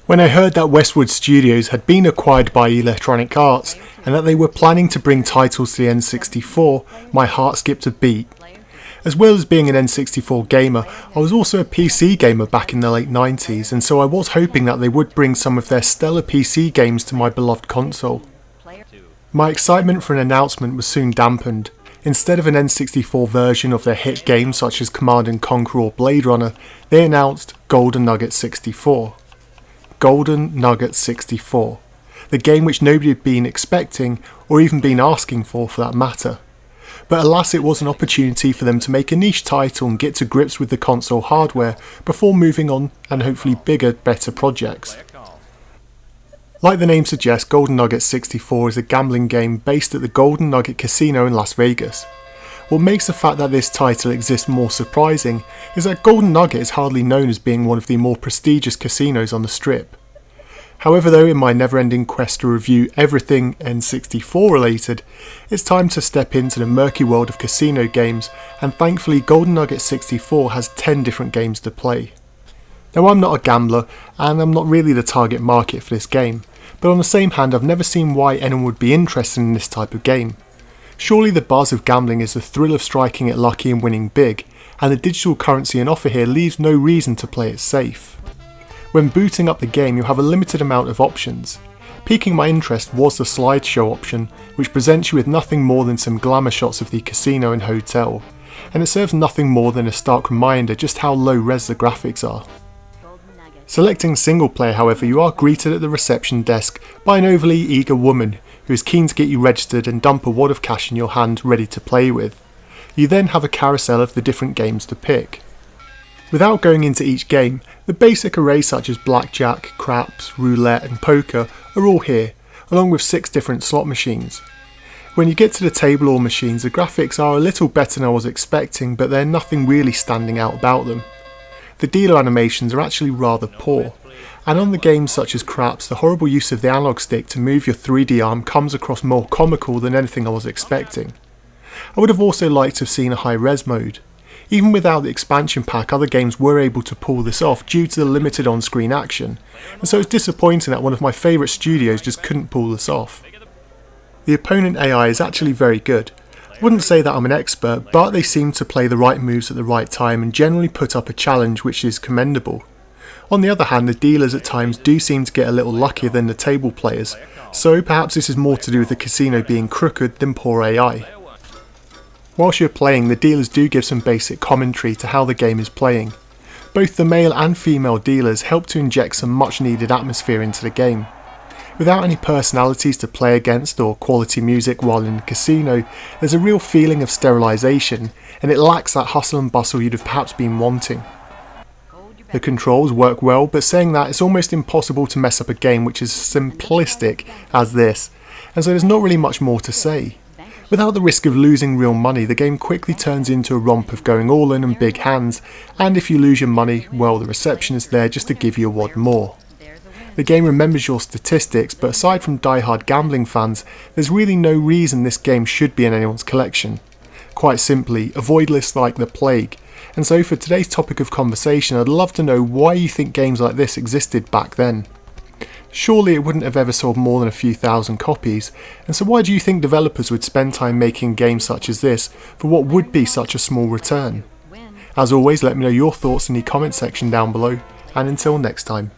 When I heard that Westwood Studios had been acquired by Electronic Arts and that they were planning to bring titles to the N64, my heart skipped a beat. As well as being an N64 gamer, I was also a PC gamer back in the late 90s, and so I was hoping that they would bring some of their stellar PC games to my beloved console. My excitement for an announcement was soon dampened. Instead of an N64 version of their hit games such as Command & Conquer or Blade Runner, they announced Golden Nugget 64. Golden Nugget 64, the game which nobody had been expecting or even been asking for that matter. But alas, it was an opportunity for them to make a niche title and get to grips with the console hardware before moving on and hopefully bigger, better projects. Like the name suggests, Golden Nugget 64 is a gambling game based at the Golden Nugget Casino in Las Vegas. What makes the fact that this title exists more surprising is that Golden Nugget is hardly known as being one of the more prestigious casinos on the Strip. However though, in my never-ending quest to review everything N64 related, it's time to step into the murky world of casino games, and thankfully Golden Nugget 64 has 10 different games to play. Now I'm not a gambler, and I'm not really the target market for this game, but on the same hand I've never seen why anyone would be interested in this type of game. Surely the buzz of gambling is the thrill of striking it lucky and winning big, and the digital currency on offer here leaves no reason to play it safe. When booting up the game you'll have a limited amount of options. Piquing my interest was the Slideshow option, which presents you with nothing more than some glamour shots of the casino and hotel, and it serves nothing more than a stark reminder just how low res the graphics are. Selecting single player, however, you are greeted at the reception desk by an overly eager woman who is keen to get you registered and dump a wad of cash in your hand ready to play with. You then have a carousel of the different games to pick. Without going into each game, the basic array such as blackjack, craps, roulette and poker are all here, along with 6 different slot machines. When you get to the table or machines, the graphics are a little better than I was expecting, but they're nothing really standing out about them. The dealer animations are actually rather poor, and on the games such as craps, the horrible use of the analog stick to move your 3D arm comes across more comical than anything I was expecting. I would have also liked to have seen a high res mode. Even without the expansion pack, other games were able to pull this off due to the limited on-screen action, and so it's disappointing that one of my favourite studios just couldn't pull this off. The opponent AI is actually very good. I wouldn't say that I'm an expert, but they seem to play the right moves at the right time and generally put up a challenge which is commendable. On the other hand, the dealers at times do seem to get a little luckier than the table players, so perhaps this is more to do with the casino being crooked than poor AI. Whilst you're playing, the dealers do give some basic commentary to how the game is playing. Both the male and female dealers help to inject some much needed atmosphere into the game. Without any personalities to play against or quality music while in the casino, there's a real feeling of sterilisation, and it lacks that hustle and bustle you'd have perhaps been wanting. The controls work well, but saying that, it's almost impossible to mess up a game which is as simplistic as this, and so there's not really much more to say. Without the risk of losing real money, the game quickly turns into a romp of going all in and big hands, and if you lose your money, well, the reception is there just to give you a wad more. The game remembers your statistics, but aside from die-hard gambling fans, there's really no reason this game should be in anyone's collection. Quite simply, avoid lists like the plague. And so for today's topic of conversation, I'd love to know why you think games like this existed back then. Surely it wouldn't have ever sold more than a few thousand copies, and so why do you think developers would spend time making games such as this for what would be such a small return? As always, let me know your thoughts in the comment section down below, and until next time.